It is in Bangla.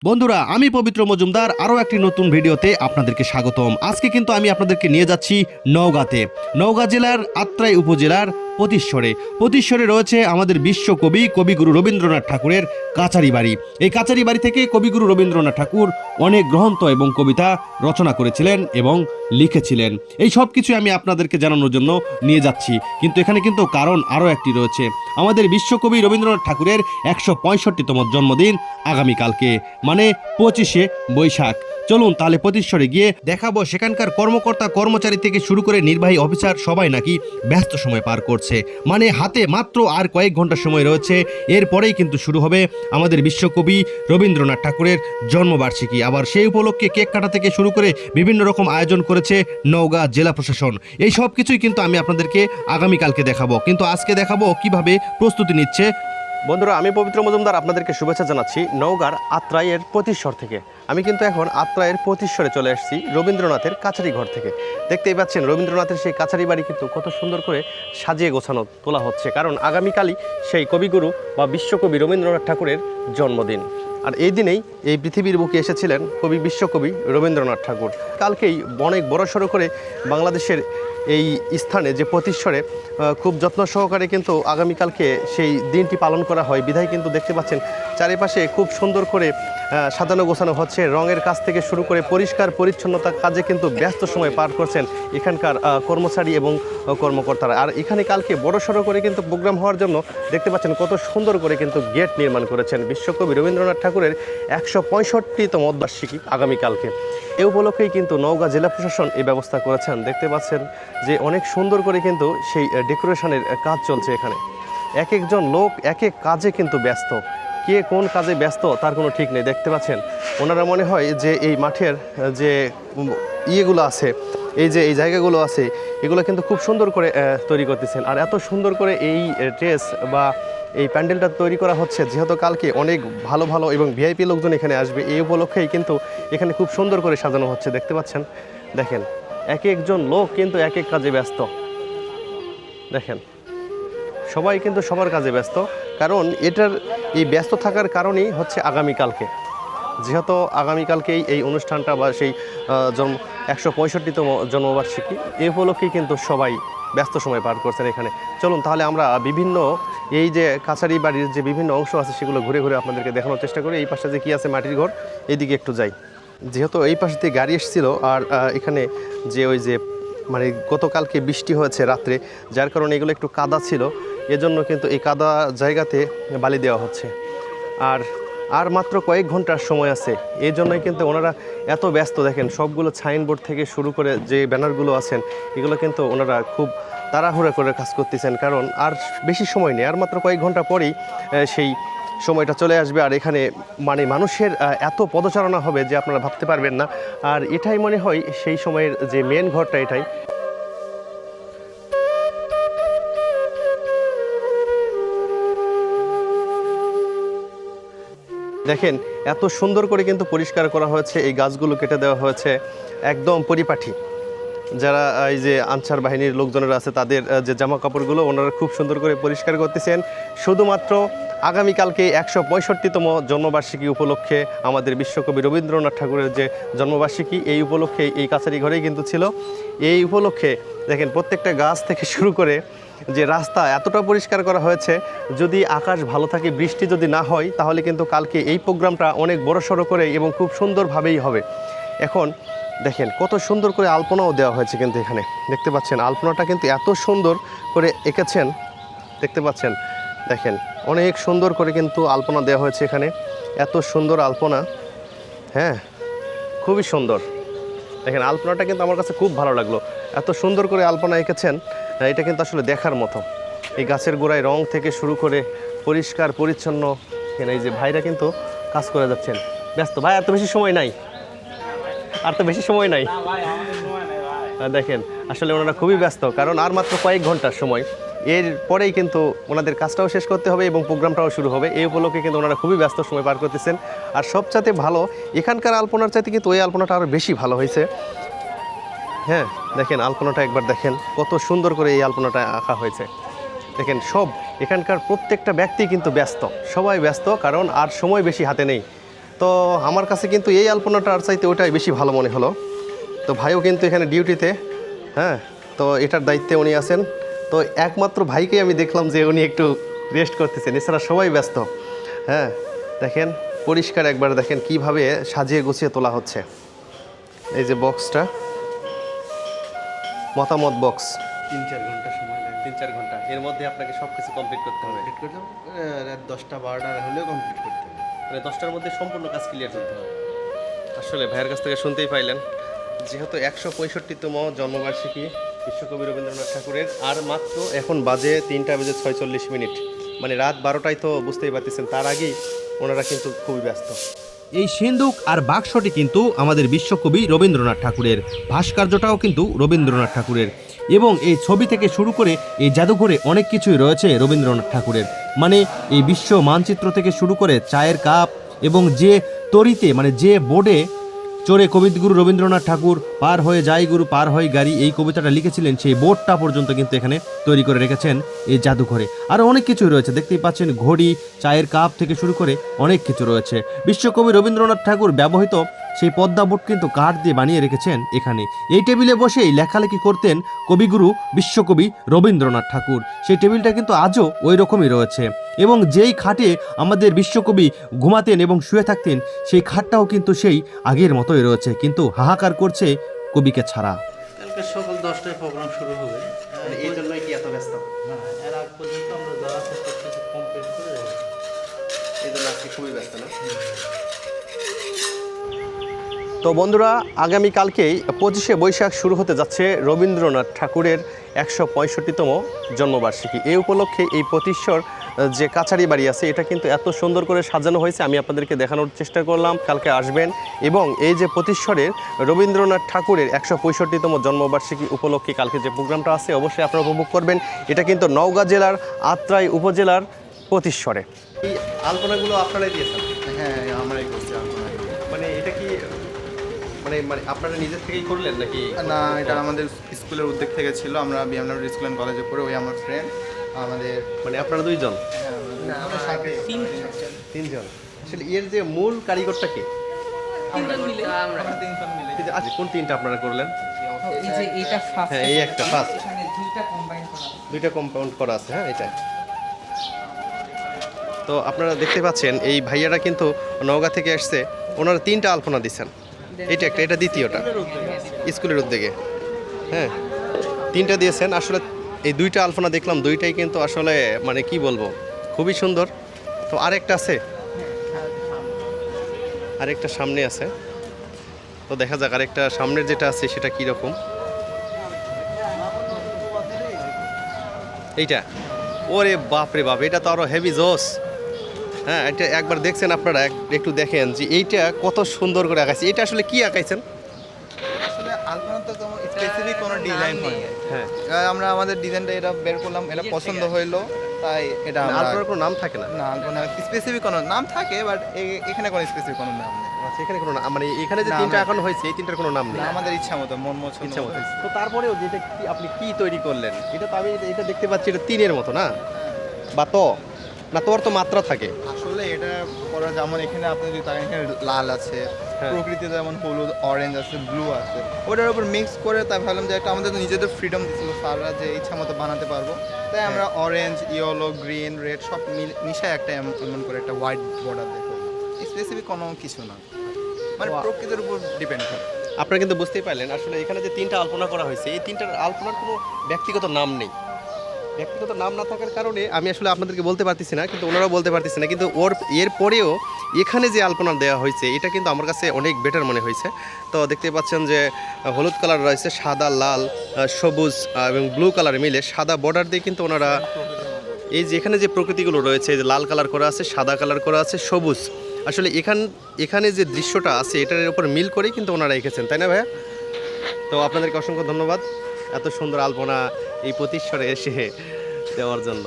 বন্ধুরা, আমি পবিত্র মজুমদার আরও একটি নতুন ভিডিওতে আপনাদেরকে স্বাগতম। আজকে কিন্তু আমি আপনাদেরকে নিয়ে যাচ্ছি নওগাঁতে। নওগাঁ জেলার আত্রাই উপজেলার পতিশ্বরে রয়েছে আমাদের বিশ্বকবি কবিগুরু রবীন্দ্রনাথ ঠাকুরের কাচারি বাড়ি। এই কাচারি বাড়ি থেকে কবিগুরু রবীন্দ্রনাথ ঠাকুর অনেক গ্রন্থ এবং কবিতা রচনা করেছিলেন এবং লিখেছিলেন। এই সব কিছু আমি আপনাদেরকে জানানোর জন্য নিয়ে যাচ্ছি, কিন্তু এখানে কিন্তু কারণ আরও একটি রয়েছে। আমাদের বিশ্বকবি রবীন্দ্রনাথ ঠাকুরের 165তম জন্মদিন আগামীকালকে, মানে 25শে বৈশাখ। চলুন তাহলে পতিশ্বরে গিয়ে দেখাবো সেখানকার কর্মকর্তা কর্মচারী থেকে শুরু করে নির্বাহী অফিসার সবাই নাকি ব্যস্ত সময় পার করছে। মানে হাতে মাত্র আর কয়েক ঘন্টা সময় রয়েছে, এরপরেই কিন্তু শুরু হবে আমাদের বিশ্বকবি রবীন্দ্রনাথ ঠাকুরের জন্মবার্ষিকী। আবার সেই উপলক্ষে কেক কাটা থেকে শুরু করে বিভিন্ন রকম আয়োজন করেছে নওগাঁ জেলা প্রশাসন। এই সব কিছুই কিন্তু আমি আপনাদেরকে আগামীকালকে দেখাবো, কিন্তু আজকে দেখাবো কিভাবে প্রস্তুতি নিচ্ছে। বন্ধুরা, আমি পবিত্র মজুমদার আপনাদেরকে শুভেচ্ছা জানাচ্ছি নওগাঁর আত্রাইয়ের পতিশ্বর থেকে। আমি কিন্তু এখন আত্রাইয়ের পতিশ্বরে চলে এসেছি রবীন্দ্রনাথের কাছারি ঘর থেকে। দেখতেই পাচ্ছেন রবীন্দ্রনাথের সেই কাছারি বাড়ি কিন্তু কত সুন্দর করে সাজিয়ে গোছানো তোলা হচ্ছে, কারণ আগামীকালই সেই কবিগুরু বা বিশ্বকবি রবীন্দ্রনাথ ঠাকুরের জন্মদিন। আর এই দিনেই এই পৃথিবীর বুকে এসেছিলেন কবি বিশ্বকবি রবীন্দ্রনাথ ঠাকুর। কালকেই অনেক বড়সড় করে বাংলাদেশের এই স্থানে যে পতিশ্বরে খুব যত্ন সহকারে কিন্তু আগামীকালকে সেই দিনটি পালন করা হয়। বিধায় কিন্তু দেখতে পাচ্ছেন চারিপাশে খুব সুন্দর করে সাজানো গোছানো হচ্ছে। রঙের কাজ থেকে শুরু করে পরিষ্কার পরিচ্ছন্নতার কাজে কিন্তু ব্যস্ত সময় পার করছেন এখানকার কর্মচারী এবং কর্মকর্তারা। আর এখানে কালকে বড়সড় করে কিন্তু প্রোগ্রাম হওয়ার জন্য দেখতে পাচ্ছেন কত সুন্দর করে কিন্তু গেট নির্মাণ করেছেন। বিশ্বকবি রবীন্দ্রনাথ ঠাকুরের 165তম বার্ষিকী আগামীকালকে। এ উপলক্ষেই কিন্তু নওগাঁ জেলা প্রশাসন এই ব্যবস্থা করেছেন। দেখতে পাচ্ছেন যে অনেক সুন্দর করে কিন্তু সেই ডেকোরেশনের কাজ চলছে এখানে। এক একজন লোক এক এক কাজে কিন্তু ব্যস্ত, কে কোন কাজে ব্যস্ত তার কোনো ঠিক নেই। দেখতে পাচ্ছেন ওনারা মনে হয় যে এই মাঠের যে ইয়েগুলো আছে, এই যে এই জায়গাগুলো আছে, এগুলো কিন্তু খুব সুন্দর করে তৈরি করতেছেন। আর এত সুন্দর করে এই ড্রেস বা এই প্যান্ডেলটা তৈরি করা হচ্ছে যেহেতু কালকে অনেক ভালো ভালো এবং ভিআইপি লোকজন এখানে আসবে, এই উপলক্ষেই কিন্তু এখানে খুব সুন্দর করে সাজানো হচ্ছে। দেখতে পাচ্ছেন, দেখেন এক একজন লোক কিন্তু এক এক কাজে ব্যস্ত। দেখেন সবাই কিন্তু সবার কাজে ব্যস্ত, কারণ এটার এই ব্যস্ত থাকার কারণেই হচ্ছে আগামীকালকে, যেহেতু আগামীকালকেই এই অনুষ্ঠানটা বা সেই 165তম জন্মবার্ষিকী, এই উপলক্ষেই কিন্তু সবাই ব্যস্ত সময় পার করছেন এখানে। চলুন তাহলে আমরা বিভিন্ন এই যে কাছারি বাড়ির যে বিভিন্ন অংশ আছে সেগুলো ঘুরে ঘুরে আপনাদেরকে দেখানোর চেষ্টা করি। এই পাশে যে কী আছে মাটির ঘর, এইদিকে একটু যাই। যেহেতু এই পাশে দিয়ে গাড়ি এসেছিল আর এখানে যে ওই যে মানে গতকালকে বৃষ্টি হয়েছে রাত্রে, যার কারণে এগুলো একটু কাদা ছিল, এজন্য কিন্তু এই কাদা জায়গাতে বালি দেওয়া হচ্ছে। আর মাত্র কয়েক ঘন্টার সময় আছে, এই জন্যই কিন্তু ওনারা এত ব্যস্ত। দেখেন সবগুলো সাইনবোর্ড থেকে শুরু করে যে ব্যানারগুলো আছেন এগুলো কিন্তু ওনারা খুব তাড়াহুড়া করে কাজ করতেছেন, কারণ আর বেশি সময় নেই, আর মাত্র কয়েক ঘন্টা পরেই সেই সময়টা চলে আসবে। আর এখানে মানে মানুষের এত পদচারণা হবে যে আপনারা ভাবতে পারবেন না। আর এটাই মনে হয় সেই সময়ের যে মেন ঘরটা, এটাই। দেখেন এত সুন্দর করে কিন্তু পরিষ্কার করা হয়েছে, এই গাছগুলো কেটে দেওয়া হয়েছে একদম পরিপাটি। যারা এই যে আনসার বাহিনীর লোকজনেরা আছে তাদের যে জামা কাপড়গুলো ওনারা খুব সুন্দর করে পরিষ্কার করতেছেন, শুধুমাত্র আগামীকালকে 165তম জন্মবার্ষিকী উপলক্ষে আমাদের বিশ্বকবি রবীন্দ্রনাথ ঠাকুরের যে জন্মবার্ষিকী, এই উপলক্ষে এই কাছারি ঘরেই কিন্তু ছিল। এই উপলক্ষে দেখেন প্রত্যেকটা গাছ থেকে শুরু করে যে রাস্তা এতটা পরিষ্কার করা হয়েছে। যদি আকাশ ভালো থাকে, বৃষ্টি যদি না হয়, তাহলে কিন্তু কালকে এই প্রোগ্রামটা অনেক বড়সড় করে এবং খুব সুন্দরভাবেই হবে। এখন দেখেন কত সুন্দর করে আলপনাও দেওয়া হয়েছে কিন্তু এখানে। দেখতে পাচ্ছেন আলপনাটা কিন্তু এত সুন্দর করে এঁকেছেন, দেখতে পাচ্ছেন। দেখেন অনেক সুন্দর করে কিন্তু আলপনা দেওয়া হয়েছে এখানে, এত সুন্দর আলপনা। হ্যাঁ, খুবই সুন্দর। দেখেন আলপনাটা কিন্তু আমার কাছে খুব ভালো লাগলো, এত সুন্দর করে আলপনা এঁকেছেন, এটা কিন্তু আসলে দেখার মতো। এই গাছের গোড়ায় রং থেকে শুরু করে পরিষ্কার পরিচ্ছন্ন। এই যে ভাইরা কিন্তু কাজ করে যাচ্ছেন, ব্যস্ত। ভাই এত বেশি সময় নাই, আর তো বেশি সময় নাই। দেখেন আসলে ওনারা খুবই ব্যস্ত, কারণ আর মাত্র কয়েক ঘন্টার সময়, এর পরেই কিন্তু ওনাদের কাজটাও শেষ করতে হবে এবং প্রোগ্রামটাও শুরু হবে। এই উপলক্ষে কিন্তু ওনারা খুবই ব্যস্ত সময় পার করতেছেন। আর সবচাইতে ভালো এখানকার আলপনার চাইতে কিন্তু ওই আলপনাটা আরও বেশি ভালো হয়েছে। হ্যাঁ দেখেন আলপনাটা একবার দেখেন, কত সুন্দর করে এই আলপনাটা আঁকা হয়েছে। দেখেন সব এখানকার প্রত্যেকটা ব্যক্তি কিন্তু ব্যস্ত, সবাই ব্যস্ত, কারণ আর সময় বেশি হাতে নেই। তো আমার কাছে কিন্তু এই আলপনাটার চাইতে ওটাই বেশি ভালো মনে হলো। তো ভাইও কিন্তু এখানে ডিউটিতে, হ্যাঁ, তো এটার দায়িত্বে উনি আছেন। তো একমাত্র ভাইকেই আমি দেখলাম যে উনি একটু রেস্ট করতেছেন, এছাড়া সবাই ব্যস্ত। হ্যাঁ, দেখেন পরিষ্কার একবার দেখেন কিভাবে সাজিয়ে গুছিয়ে তোলা হচ্ছে। এই যে বক্সটা, মতামত বক্স, 3-4 ঘন্টা সময় লাগে। 3-4 ঘন্টা এর মধ্যে আপনাকে সব কিছু কমপ্লিট করতে হবে। কমপ্লিট করতে রাত 10টা-12টা হলেও কমপ্লিট করতে হবে। মানে 10টার মধ্যে সম্পূর্ণ কাজ ক্লিয়ার করতে হবে। আসলে ভাইয়ের কাছ থেকে শুনতেই পাইলেন, যেহেতু 165তম জন্মবার্ষিকী বিশ্বকবি রবীন্দ্রনাথ ঠাকুরের, আর মাত্র এখন বাজে 3:46, মানে রাত 12টায়, তো বুঝতেই পারতেছেন তার আগেই ওনারা কিন্তু খুবই ব্যস্ত। এই সিন্দুক আর বাক্সটি কিন্তু আমাদের বিশ্বকবি রবীন্দ্রনাথ ঠাকুরের, ভাস্কর্যটাও কিন্তু রবীন্দ্রনাথ ঠাকুরের, এবং এই ছবি থেকে শুরু করে এই জাদুঘরে অনেক কিছুই রয়েছে রবীন্দ্রনাথ ঠাকুরের। মানে এই বিশ্ব মানচিত্র থেকে শুরু করে চায়ের কাপ, এবং যে তরিতে মানে যে বোর্ডে চড়ে কবিগুরু রবীন্দ্রনাথ ঠাকুর পার হয়ে যায় গুরু পার হয় গাড়ি এই কবিতাটা লিখেছিলেন, সেই বোর্ডটা পর্যন্ত কিন্তু এখানে তৈরি করে রেখেছেন এই জাদুঘরে। আরও অনেক কিছুই রয়েছে, দেখতেই পাচ্ছেন ঘড়ি, চায়ের কাপ থেকে শুরু করে অনেক কিছু রয়েছে। বিশ্বকবি রবীন্দ্রনাথ ঠাকুর ব্যবহৃত সেই পদ্মা বোর্ড কিন্তু কাঠ দিয়ে বানিয়ে রেখেছেন এখানে। এই টেবিলে বসেই লেখালেখি করতেন কবিগুরু বিশ্বকবি রবীন্দ্রনাথ ঠাকুর। সেই টেবিলটা কিন্তু আজও ওই রকমই রয়েছে, এবং যেই খাটে আমাদের বিশ্বকবি ঘুমাতেন এবং শুয়ে থাকতেন সেই খাটটাও কিন্তু সেই আগের মতোই রয়েছে, কিন্তু হাহাকার করছে কবিকে ছাড়া। কালকে সকাল 10টায় প্রোগ্রাম শুরু হবে। মানে এই জন্যই কি এত ব্যস্ত? হ্যাঁ, এর আগ পর্যন্ত আমরা যা আছে সব কিছু কমপ্লিট করে যাবো। এই জন্য আজকে খুবই ব্যস্ত না? তো বন্ধুরা, আগামীকালকেই 25শে বৈশাখ শুরু হতে যাচ্ছে রবীন্দ্রনাথ ঠাকুরের 165তম জন্মবার্ষিকী। এই উপলক্ষে এই প্রতিশ্বর যে কাছারি বাড়ি আছে এটা কিন্তু এত সুন্দর করে সাজানো হয়েছে, আমি আপনাদেরকে দেখানোর চেষ্টা করলাম। কালকে আসবেন, এবং এই যে প্রতিশ্বরের রবীন্দ্রনাথ ঠাকুরের 165তম জন্মবার্ষিকী উপলক্ষে কালকে যে প্রোগ্রামটা আছে অবশ্যই আপনারা উপভোগ করবেন। এটা কিন্তু নওগাঁ জেলার আত্রাই উপজেলার প্রতিশ্বরে। এই আলপনাগুলো আপনারাই দিয়েছেন? হ্যাঁ, আমরাই করছি আলপনা। মানে এটা কি মানে মানে আপনারা নিজের থেকেই করলেন নাকি? না, এটা আমাদের স্কুলের উদ্যোগ থেকে ছিল। আমরা বিএমডব্লিউ স্কুল অ্যান্ড কলেজে পড়ে, ওই আমার ফ্রেন্ড আমাদের মানে আপনারা দুইজন? সাথে তিনজন। আসলে এর যে মূল কারিগরটা কে? আমরা তিনজন মিলে। কিন্তু আজ কোন তিনটা আপনারা করলেন? এই যে এটা ফার্স্ট, হ্যাঁ, এই একটা ফার্স্ট, এখানে দুইটা কম্বাইন করা আছে। দুইটা কম্পাউন্ড করা আছে। হ্যাঁ, এটা। তো আপনারা দেখতে পাচ্ছেন এই ভাইয়ারা কিন্তু নওগাঁ থেকে আসছে, ওনারা 3টা আলপনা দিচ্ছেন। এটা একটা, এটা দ্বিতীয়টা, স্কুলের উদ্যোগে। হ্যাঁ, 3টা দিয়েছেন। আসলে এই 2টা আলপনা দেখলাম, 2টাই কিন্তু আসলে মানে কি বলবো, খুবই সুন্দর। তো আরেকটা আছে, আরেকটা সামনে আছে, তো দেখা যাক আরেকটা সামনের যেটা আছে সেটা কীরকম। এইটা, ওরে বাপ রে বাপ, এটা তো আরও হেভি জোস। হ্যাঁ, এটা একবার দেখছেন আপনারা, একটু দেখেন যে এইটা কত সুন্দর করে আঁকাইছে। এটা আসলে কি আঁকাইছেন? আসলে আলপনা তো তেমন স্পেসিফিক কোনো ডিজাইন হয় না। হ্যাঁ, আমরা আমাদের ডিজাইনটা এটা বের করলাম, এটা পছন্দ হইলো, তাই এটা আমরা আলপনার কোনো নাম থাকে না? না, কোনো স্পেসিফিক কোনো নাম থাকে, বাট এখানে কোনো স্পেসিফিক কোনো নাম নেই। আচ্ছা, এখানে কোনো মানে এখানে যে না, 3টা আমরা- এখন হয়েছে এই 3টার কোনো নাম নেই? না, আমাদের ইচ্ছা মতো, মন মতো ইচ্ছা মতো। তো তারপরেও যেটা কি আপনি কি তৈরি করলেন? এটা তো আমি এটা দেখতে পাচ্ছি এটা 3-এর মতো না, বা তো না, তোর তো মাত্রা থাকে। আসলে এটা করা যেমন এখানে আপনি যদি তার এখানে লাল আছে, হ্যাঁ। প্রকৃতিতে যেমন হলুদ, অরেঞ্জ আছে, ব্লু আছে, ওটার উপর মিক্স করে তাই ভাবলাম যে একটা আমাদের তো নিজেদের ফ্রিডম দিচ্ছিল স্যাররা যে ইচ্ছা মতো বানাতে পারবো, তাই আমরা অরেঞ্জ, ইয়েলো, গ্রিন, রেড সব মিশায় একটা এমন করে একটা হোয়াইট বর্ডার দেখো। স্পেসিফিক কোনো কিছু না, মানে Wow. প্রকৃতির উপর ডিপেন্ড করে। আপনারা কিন্তু বুঝতেই পারলেন আসলে এখানে যে 3টা আলপনা করা হয়েছে এই 3টার আলপনার কোনো ব্যক্তিগত নাম নেই। ব্যক্তিগত নাম না থাকার কারণে আমি আসলে আপনাদেরকে বলতে পারতেছি না, কিন্তু ওনারাও বলতে পারতেছি না, কিন্তু এর পরেও এখানে যে আলপনা দেওয়া হয়েছে এটা কিন্তু আমার কাছে অনেক বেটার মনে হয়েছে। তো দেখতে পাচ্ছেন যে হলুদ কালার রয়েছে, সাদা, লাল, সবুজ এবং ব্লু কালার মিলে সাদা বর্ডার দিয়ে কিন্তু ওনারা এই যে এখানে যে প্রকৃতিগুলো রয়েছে, যে লাল কালার করা আছে, সাদা কালার করা আছে, সবুজ, আসলে এখানে যে দৃশ্যটা আছে এটার উপর মিল করেই কিন্তু ওনারা এঁকেছেন, তাই না ভাইয়া? তো আপনাদেরকে অসংখ্য ধন্যবাদ এত সুন্দর আলপনা এই প্রতিশ্বরে এসে দেওয়ার জন্য।